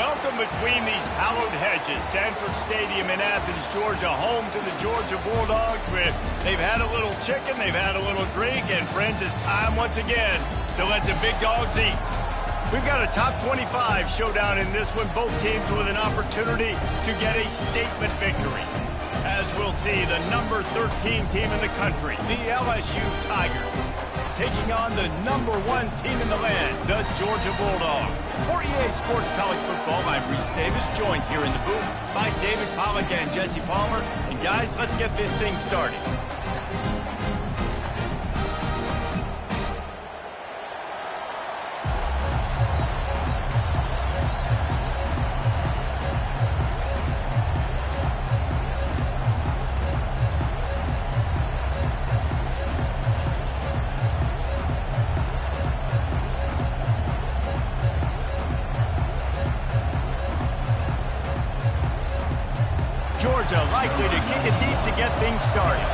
Welcome between these hallowed hedges. Sanford Stadium in Athens, Georgia, home to the Georgia Bulldogs. They've had a little chicken, they've had a little drink, and friends, it's time once again to let the big dogs eat. We've got a top 25 showdown in this one, both teams with an opportunity to get a statement victory. As we'll see, the number 13 team in the country, the LSU Tigers, taking on the number 1 team in the land, the Georgia Bulldogs. For EA Sports College Football, I'm Reese Davis, joined here in the booth by David Pollack and Jesse Palmer. And guys, let's get this thing started. Georgia likely to kick it deep to get things started.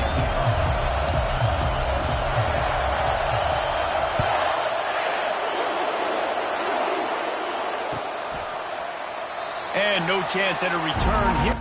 And no chance at a return here.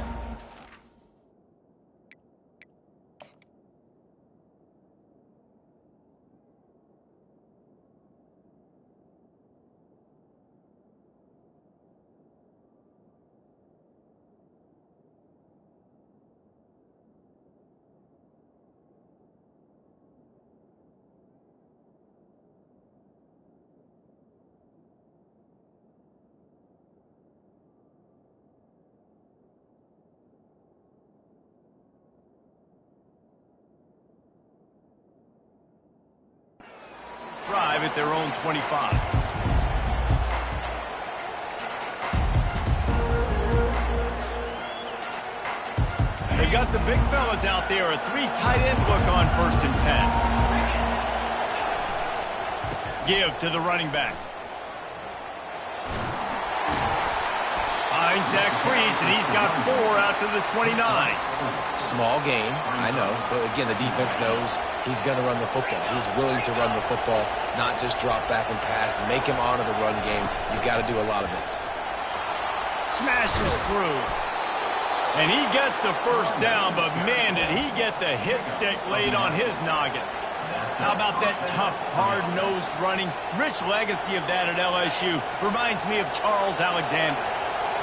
Drive at their own 25. They've got the big fellas out there. A 3 tight end look on 1st and 10. Give to the running back. Finds Zach Priest, and he's got 4 out to the 29. Small gain, I know, but again, the defense knows he's going to run the football. He's willing to run the football, not just drop back and pass, make him honor the run game. You got to do a lot of this. Smashes through. And he gets the first down, but man, did he get the hit stick laid on his noggin. How about that tough, hard-nosed running? Rich legacy of that at LSU. Reminds me of Charles Alexander.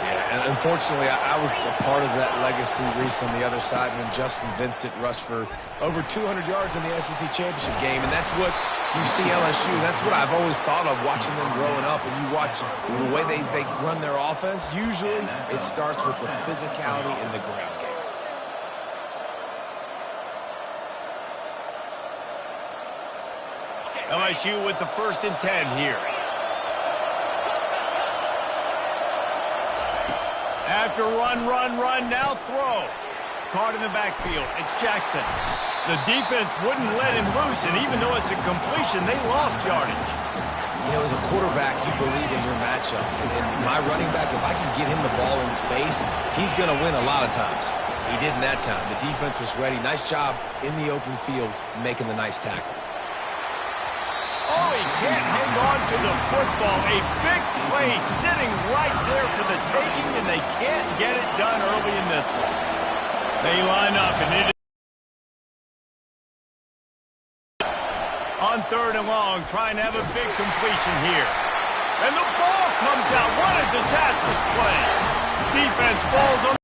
Yeah, and unfortunately, I was a part of that legacy, Reese, on the other side when Justin Vincent rushed for over 200 yards in the SEC Championship game, and that's what you see LSU. That's what I've always thought of watching them growing up, and you watch the way they run their offense. Usually, it starts with the physicality in the ground game. LSU with the 1st and 10 here. After run, now throw. Caught in the backfield. It's Jackson. The defense wouldn't let him loose, and even though it's a completion, they lost yardage. You know, as a quarterback, you believe in your matchup. And my running back, if I can get him the ball in space, he's going to win a lot of times. He didn't that time. The defense was ready. Nice job in the open field making the nice tackle. Oh, he can't hang on to the football. A big play sitting right there for the taking, and they can't get it done early in this one. They line up, and it is on 3rd and long, trying to have a big completion here. And the ball comes out. What a disastrous play. Defense falls on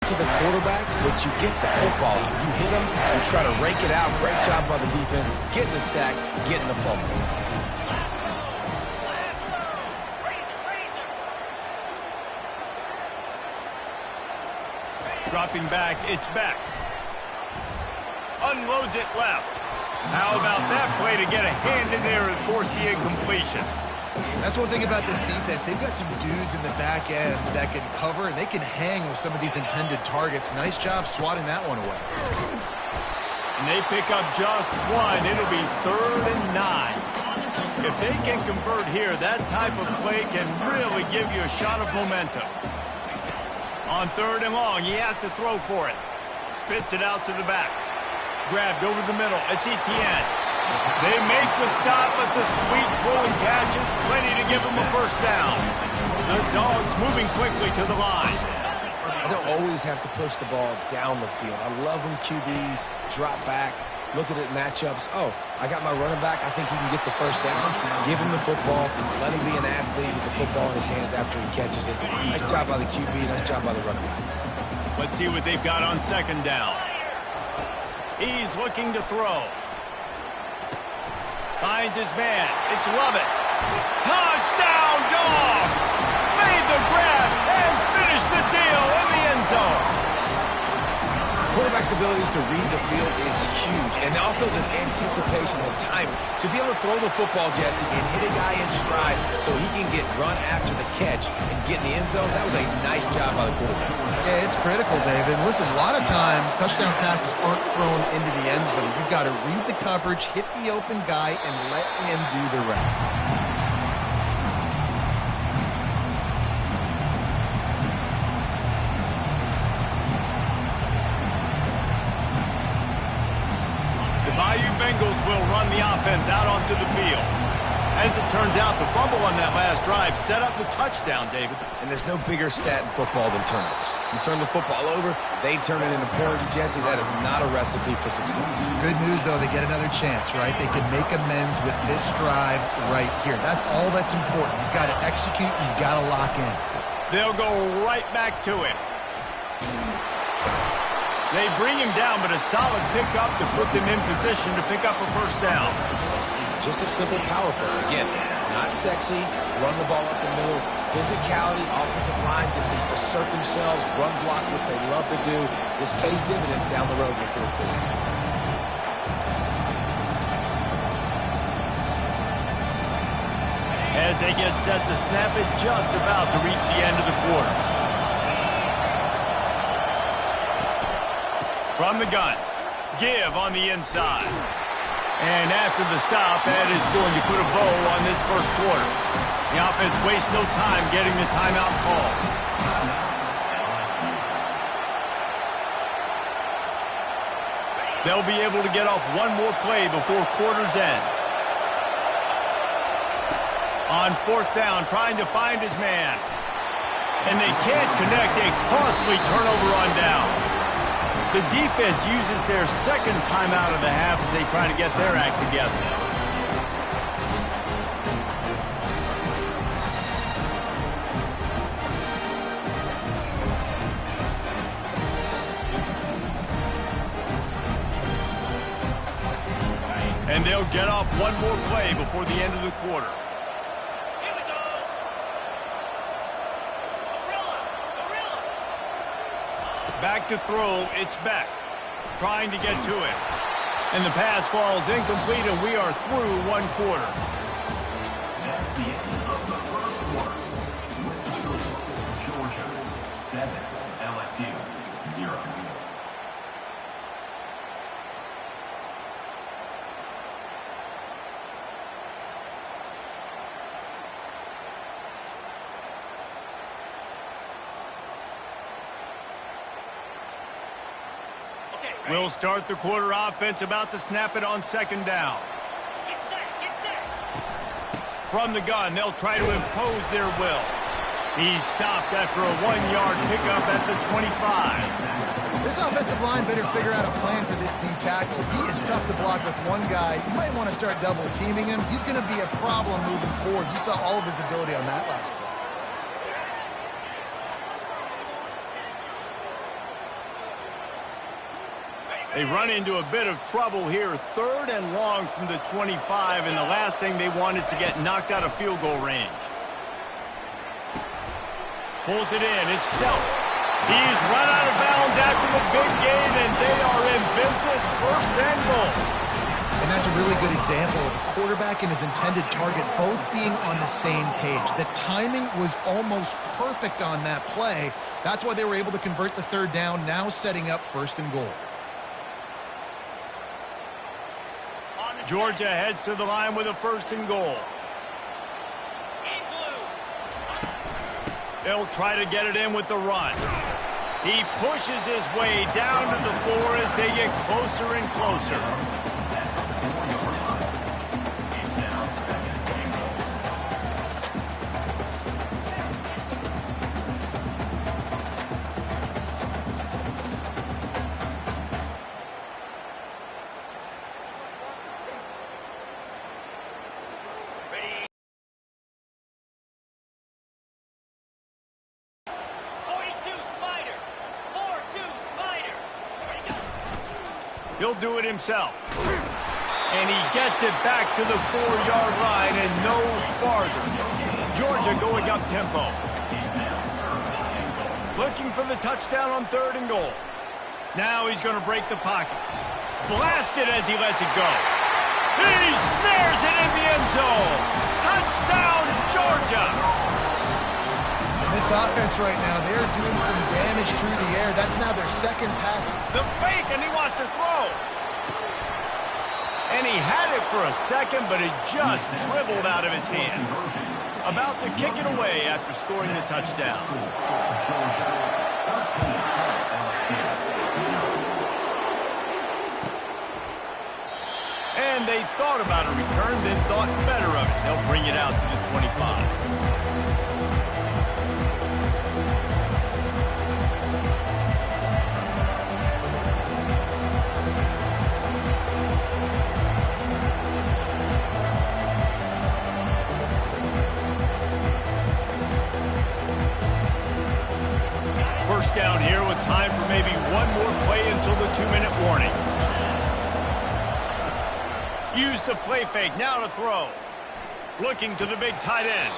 to the quarterback, but you get the football out. You hit him, you try to rake it out. Great job by the defense, getting the sack, getting the fumble. Dropping back, it's back. Unloads it left. How about that play to get a hand in there and force the incompletion? That's one thing about this defense. They've got some dudes in the back end that can cover, and they can hang with some of these intended targets. Nice job swatting that one away. And they pick up just 1. It'll be 3rd and 9. If they can convert here, that type of play can really give you a shot of momentum. On 3rd and long, he has to throw for it. Spits it out to the back. Grabbed over the middle. It's Etienne. They make the stop, but the sweet pulling catch is plenty to give them a first down. The Dogs moving quickly to the line. I don't always have to push the ball down the field. I love when QBs drop back, look at it matchups. Oh, I got my running back. I think he can get the first down. Give him the football. Let him be an athlete with the football in his hands after he catches it. Nice job by the QB. Nice job by the running back. Let's see what they've got on second down. He's looking to throw. Finds his man. It's Lovett. Touchdown, Dogs! Made the grab and finished the deal in the end zone. Quarterback's abilities to read the field is huge, and also the anticipation, the timing. To be able to throw the football, Jesse, and hit a guy in stride so he can get run after the catch and get in the end zone, that was a nice job by the quarterback. Yeah, it's critical, David. Listen, a lot of times touchdown passes aren't thrown into the end zone. You've got to read the coverage, hit the open guy, and let him do the rest. The Bayou Bengals will run the offense out onto the field. As it turns out, the fumble on that last drive set up the touchdown, David. And there's no bigger stat in football than turnovers. You turn the football over, they turn it into points. Jesse, that is not a recipe for success. Good news, though, they get another chance, right? They can make amends with this drive right here. That's all that's important. You've got to execute. You've got to lock in. They'll go right back to it. They bring him down, but a solid pickup to put them in position to pick up a first down. Just a simple power play. Again, not sexy, run the ball up the middle. Physicality, offensive line gets to assert themselves, run block, what they love to do. This pays dividends down the road in the fourth quarter. As they get set to snap it, just about to reach the end of the quarter. From the gun, give on the inside. And after the stop, that is going to put a bow on this first quarter. The offense wastes no time getting the timeout call. They'll be able to get off one more play before quarter's end. On fourth down, trying to find his man. And they can't connect, a costly turnover on downs. The defense uses their second timeout of the half as they try to get their act together. And they'll get off one more play before the end of the quarter. Back to throw, it's Beck. Trying to get to it. And the pass falls incomplete, and we are through one quarter. That's the end of the first quarter. Georgia 7, LSU 0. We'll start the quarter offense, about to snap it on second down. Get set. From the gun, they'll try to impose their will. He's stopped after a 1-yard pickup at the 25. This offensive line better figure out a plan for this D tackle. He is tough to block with one guy. You might want to start double teaming him. He's going to be a problem moving forward. You saw all of his ability on that last play. They run into a bit of trouble here. Third and long from the 25, and the last thing they want is to get knocked out of field goal range. Pulls it in. It's Kelly. He's run out of bounds after the big gain, and they are in business. First and goal. And that's a really good example of a quarterback and his intended target both being on the same page. The timing was almost perfect on that play. That's why they were able to convert the third down, now setting up first and goal. Georgia heads to the line with a first and goal. They'll try to get it in with the run. He pushes his way down to the floor as they get closer and closer. He'll do it himself. And he gets it back to the 4-yard line and no farther. Georgia going up tempo. Looking for the touchdown on 3rd and goal. Now he's going to break the pocket. Blasted as he lets it go. He snares it in the end zone. Touchdown, Georgia. This offense right now, they're doing some damage through the air. That's now their second pass. The fake, and he wants to throw. And he had it for a second, but it just dribbled out of his hands. About to kick it away after scoring the touchdown. And they thought about a return, then thought better of it. They'll bring it out to the 25. First down here with time for maybe one more play until the 2-minute warning. Use the play fake, now to throw. Looking to the big tight end.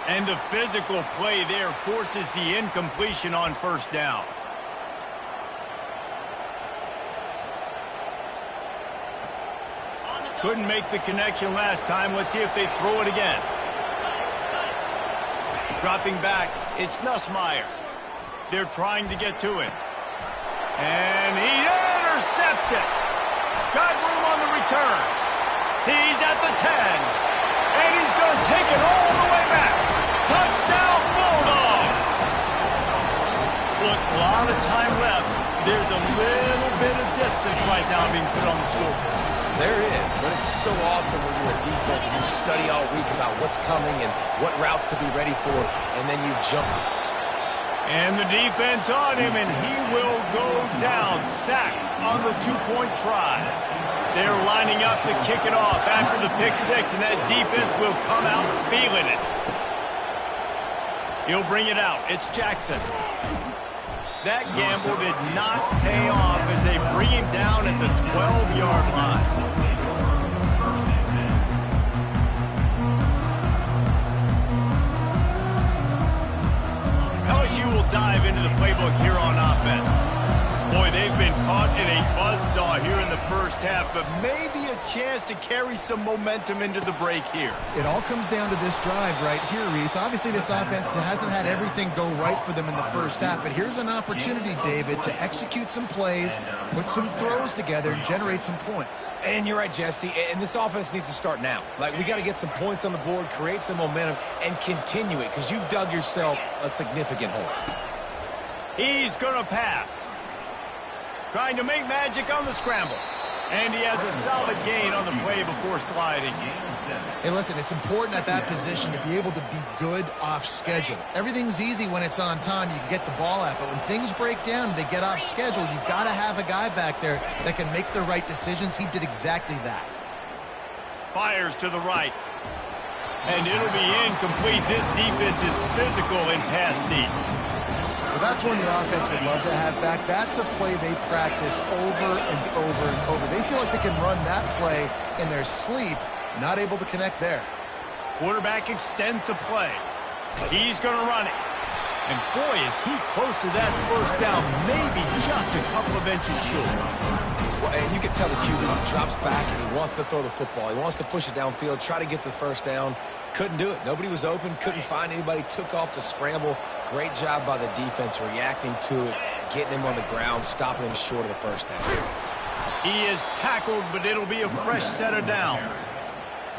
And the physical play there forces the incompletion on first down. Couldn't make the connection last time. Let's see if they throw it again. Dropping back, it's Nussmeier. They're trying to get to him. And he intercepts it. Got room on the return. He's at the 10. And he's going to take it all the way back. Touchdown, Bulldogs. Look, a lot of time left. There's a little bit of distance right now being put on the scoreboard. There is, but it's so awesome when you're a defense and you study all week about what's coming and what routes to be ready for, and then you jump it. And the defense on him, and he will go down, sacked on the 2-point try. They're lining up to kick it off after the pick six, and that defense will come out feeling it. He'll bring it out. It's Jackson. That gamble did not pay off as they bring him down at the 12-yard line. LSU will dive into the playbook here on offense. Boy, they've been caught in a buzzsaw here in the first half, but maybe a chance to carry some momentum into the break here. It all comes down to this drive right here, Reese. Obviously, this offense hasn't had everything go right for them in the first half, but here's an opportunity, David, to execute some plays, put some throws together, and generate some points. And you're right, Jesse, and this offense needs to start now. Like, we got to get some points on the board, create some momentum, and continue it, because you've dug yourself a significant hole. He's going to pass. Trying to make magic on the scramble. And he has a solid gain on the play before sliding. Hey, listen, it's important at that position to be able to be good off schedule. Everything's easy when it's on time. You can get the ball out. But when things break down and they get off schedule, you've got to have a guy back there that can make the right decisions. He did exactly that. Fires to the right. And it'll be incomplete. This defense is physical in pass deep. Well, that's one your offense would love to have back. That's a play they practice over and over and over. They feel like they can run that play in their sleep, not able to connect there. Quarterback extends the play. He's going to run it. And boy, is he close to that first down, maybe just a couple of inches short. Well, and you can tell the QB drops back and he wants to throw the football. He wants to push it downfield, try to get the first down. Couldn't do it. Nobody was open, couldn't find anybody, took off to scramble. Great job by the defense reacting to it, getting him on the ground, stopping him short of the first down. He is tackled, but it'll be a fresh set of downs.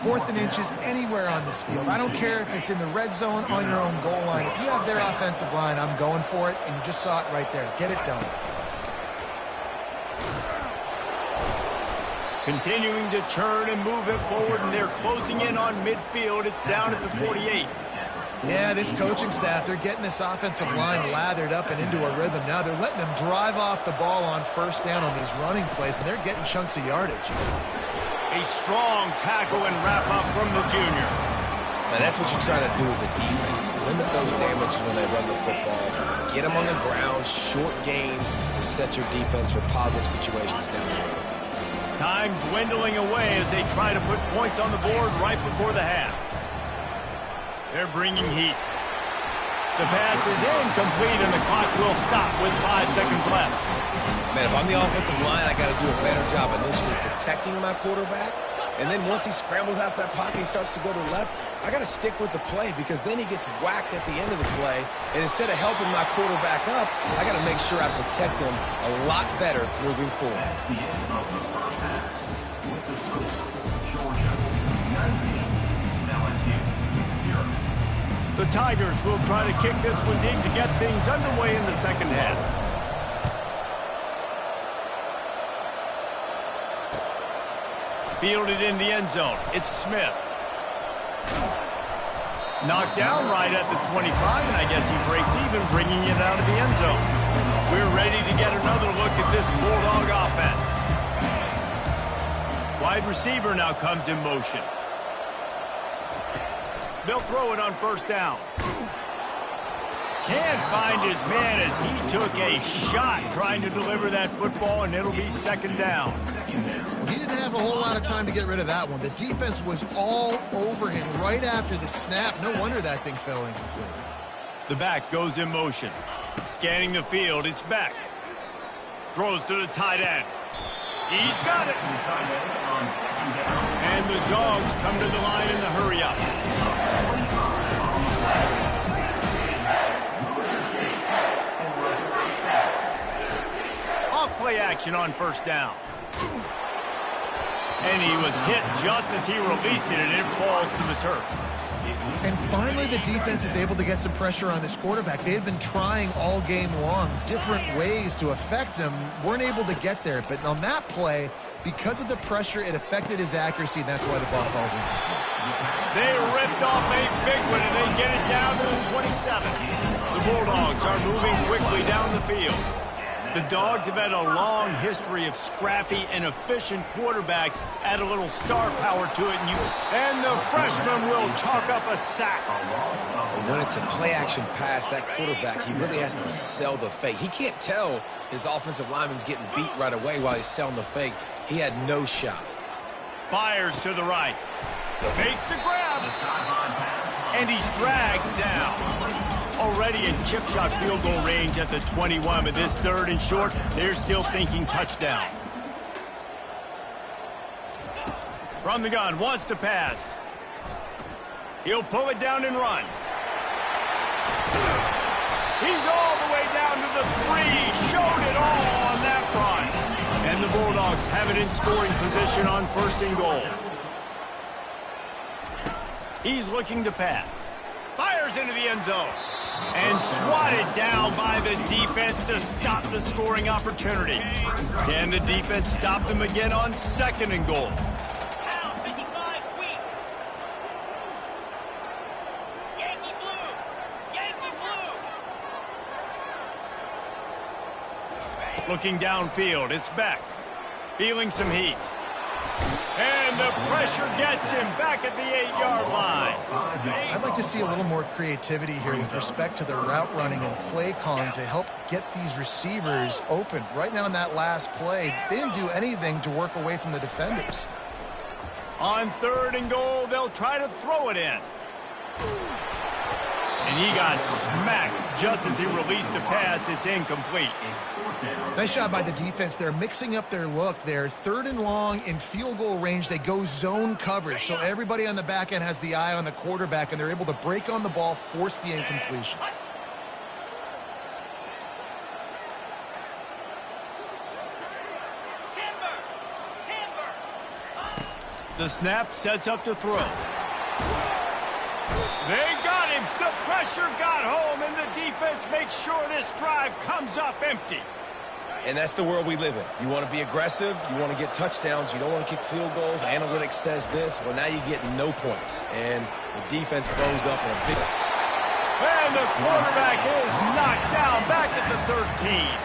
4th and inches anywhere on this field. I don't care if it's in the red zone on your own goal line. If you have their offensive line, I'm going for it, and you just saw it right there. Get it done. Continuing to turn and move it forward, and they're closing in on midfield. It's down at the 48. Yeah, this coaching staff, they're getting this offensive line lathered up and into a rhythm. Now they're letting them drive off the ball on first down on these running plays, and they're getting chunks of yardage. A strong tackle and wrap up from the junior. And that's what you're trying to do as a defense. Limit those damages when they run the football. Get them on the ground, short gains to set your defense for positive situations down the road. Time dwindling away as they try to put points on the board right before the half. They're bringing heat. The pass is incomplete, and the clock will stop with 5 seconds left. Man, if I'm the offensive line, I got to do a better job initially protecting my quarterback. And then once he scrambles out of that pocket, he starts to go to the left, I got to stick with the play because then he gets whacked at the end of the play. And instead of helping my quarterback up, I got to make sure I protect him a lot better moving forward. That's the end of the first half. With the score, Georgia 19, LSU 0. The Tigers will try to kick this one deep to get things underway in the second half. Fielded in the end zone. It's Smith. Knocked down right at the 25, and I guess he breaks even, bringing it out of the end zone. We're ready to get another look at this Bulldog offense. Wide receiver now comes in motion. They'll throw it on first down. Can't find his man as he took a shot trying to deliver that football, and it'll be second down. He didn't have a whole lot of time to get rid of that one. The defense was all over him right after the snap. No wonder that thing fell incomplete. The back goes in motion. Scanning the field, it's Beck. Throws to the tight end. He's got it. And the Dogs come to the line in the hurry-up. Off-play action on first down. And he was hit just as he released it, and it falls to the turf. And finally, the defense is able to get some pressure on this quarterback. They had been trying all game long different ways to affect him, weren't able to get there. But on that play, because of the pressure, it affected his accuracy, and that's why the ball falls in. They ripped off a big one, and they get it down to the 27. The Bulldogs are moving quickly down the field. The Dogs have had a long history of scrappy and efficient quarterbacks. Add a little star power to it, and the freshman will chalk up a sack. When it's a play-action pass, that quarterback, he really has to sell the fake. He can't tell his offensive lineman's getting beat right away while he's selling the fake. He had no shot. Fires to the right. Fakes the grab. And he's dragged down. Already in chip shot field goal range at the 21, but this third and short, they're still thinking touchdown. From the gun, wants to pass. He'll pull it down and run. He's all the way down to the 3. Showed it all on that run. And the Bulldogs have it in scoring position on first and goal. He's looking to pass. Fires into the end zone. And swatted down by the defense to stop the scoring opportunity. Can the defense stop them again on second and goal? Pound 55 weak. Yankee blue. Yankee blue. Looking downfield, it's Beck. Feeling some heat. And the pressure gets him back at the 8-yard line. I'd like to see a little more creativity here with respect to the route running and play calling to help get these receivers open. Right now in that last play, they didn't do anything to work away from the defenders. On third and goal, they'll try to throw it in. And he got smacked just as he released the pass. It's incomplete. Nice job by the defense. They're mixing up their look. They're third and long in field goal range. They go zone coverage. So everybody on the back end has the eye on the quarterback, and they're able to break on the ball, force the incompletion. The snap sets up to throw. They got him. The pressure got home, and the defense makes sure this drive comes up empty. And that's the world we live in. You want to be aggressive. You want to get touchdowns. You don't want to kick field goals. Analytics says this. Well, now you get no points. And the defense blows up in a big... And the quarterback is knocked down back at the 13.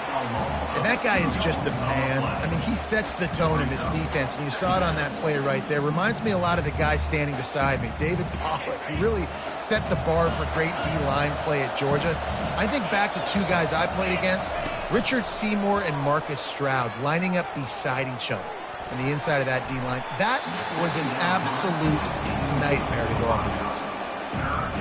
And that guy is just a man. I mean, he sets the tone in this defense, and you saw it on that play right there. Reminds me a lot of the guy standing beside me, David Pollack, who really set the bar for great D-line play at Georgia. I think back to two guys I played against, Richard Seymour and Marcus Stroud, lining up beside each other on the inside of that D-line. That was an absolute nightmare to go up against.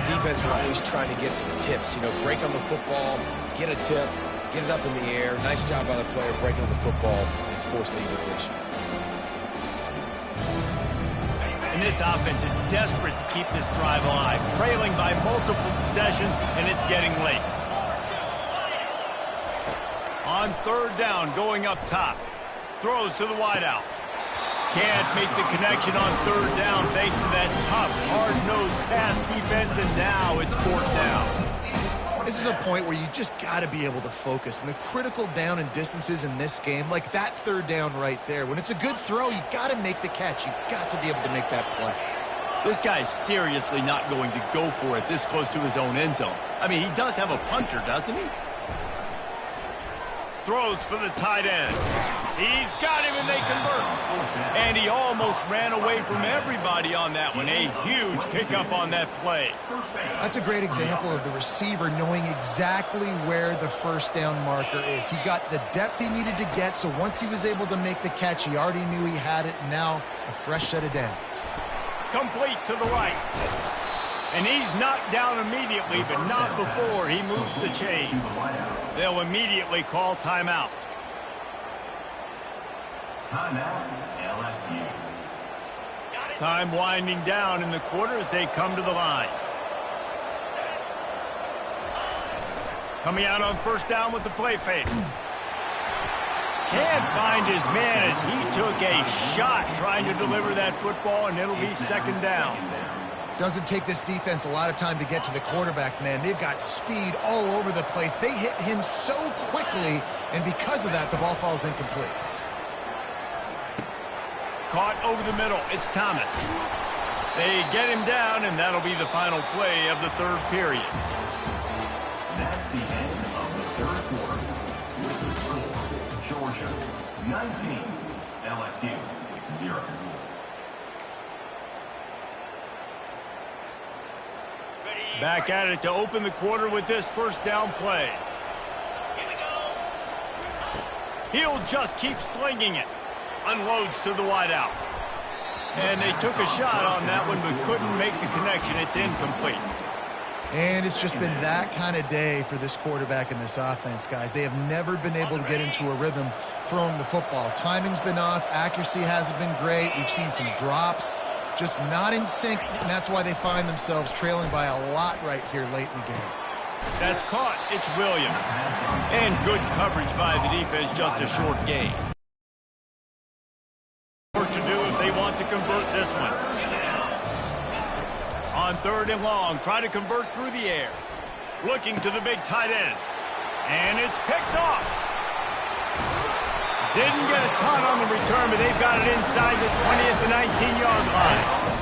Defense were always trying to get some tips, break on the football, get a tip, get it up in the air. Nice job by the player breaking on the football and force the incompletion. And this offense is desperate to keep this drive alive, trailing by multiple possessions, and it's getting late. On third down, going up top. Throws to the wideout. Can't make the connection on third down thanks to that tough, hard-nosed pass defense, and now it's fourth down. This is a point where you just got to be able to focus. And the critical down and distances in this game, like that third down right there, when it's a good throw, you got to make the catch. You've got to be able to make that play. This guy's seriously not going to go for it this close to his own end zone. I mean, he does have a punter, doesn't he? Throws for the tight end. He's got him, and they convert. And he almost ran away from everybody on that one. A huge pickup on that play. That's a great example of the receiver knowing exactly where the first down marker is. He got the depth he needed to get, so once he was able to make the catch, he already knew he had it. Now a fresh set of downs. Complete to the right. And he's knocked down immediately, but not before he moves the chains. They'll immediately call timeout. Timeout, LSU. Time winding down in the quarter as they come to the line. Coming out on first down with the play fake. Can't find his man as he took a shot trying to deliver that football, and it'll be second down. Doesn't take this defense a lot of time to get to the quarterback, man. They've got speed all over the place. They hit him so quickly, and because of that, the ball falls incomplete. Caught over the middle. It's Thomas. They get him down, and that'll be the final play of the third period. That's the end of the third quarter. With the score, Georgia 19, LSU 0. Back at it to open the quarter with this first down play. Here we go. He'll just keep slinging it. Unloads to the wideout. And they took a shot on that one but couldn't make the connection. It's incomplete. And it's just been that kind of day for this quarterback and this offense, guys. They have never been able to get into a rhythm throwing the football. Timing's been off. Accuracy hasn't been great. We've seen some drops. Just not in sync, and that's why they find themselves trailing by a lot right here late in the game. That's caught. It's Williams. And good coverage by the defense, just a short gain. Work to do if they want to convert this one. On third and long, try to convert through the air. Looking to the big tight end. And it's picked off. Didn't get a ton on the return, but they've got it inside the 20th to 19-yard line.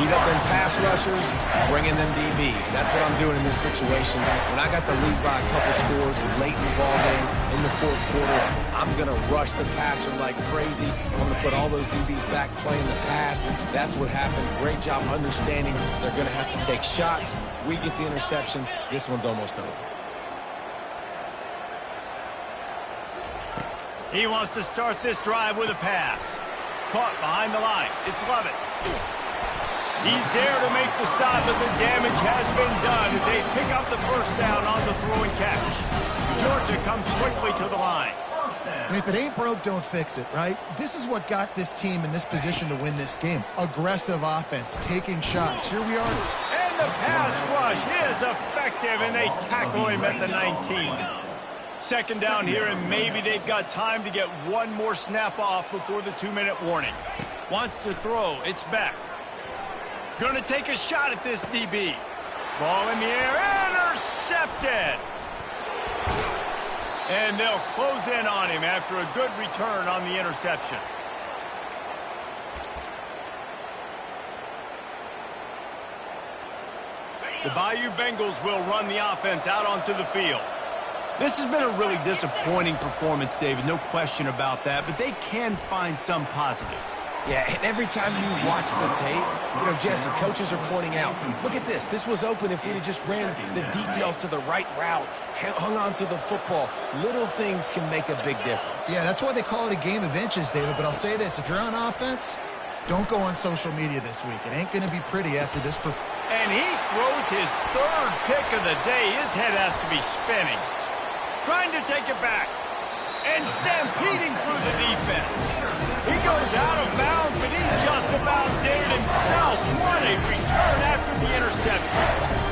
Heat up them pass rushers, bring in them DBs. That's what I'm doing in this situation. When I got the lead by a couple scores late in the ballgame in the fourth quarter, I'm going to rush the passer like crazy. I'm going to put all those DBs back playing the pass. That's what happened. Great job understanding they're going to have to take shots. We get the interception. This one's almost over. He wants to start this drive with a pass. Caught behind the line. It's Lovett. He's there to make the stop, but the damage has been done as they pick up the first down on the throw and catch. Georgia comes quickly to the line. And if it ain't broke, don't fix it, right? This is what got this team in this position to win this game. Aggressive offense, taking shots. Here we are. And the pass rush is effective, and they tackle him at the 19. Second down here, and maybe they've got time to get one more snap off before the 2-minute warning. Wants to throw. It's back. Going to take a shot at this DB. Ball in the air. Intercepted. And they'll close in on him after a good return on the interception. The Bayou Bengals will run the offense out onto the field. This has been a really disappointing performance, David, no question about that, but they can find some positives. Yeah, and every time you watch the tape, Jesse, coaches are pointing out, look at this. This was open if we'd have just ran the details to the right route, hung on to the football. Little things can make a big difference. Yeah, that's why they call it a game of inches, David. But I'll say this, if you're on offense, don't go on social media this week. It ain't going to be pretty after this performance. And he throws his third pick of the day. His head has to be spinning. Trying to take it back. And stampeding through the defense. He goes out of bounds, but he just about did it himself. What a return after the interception.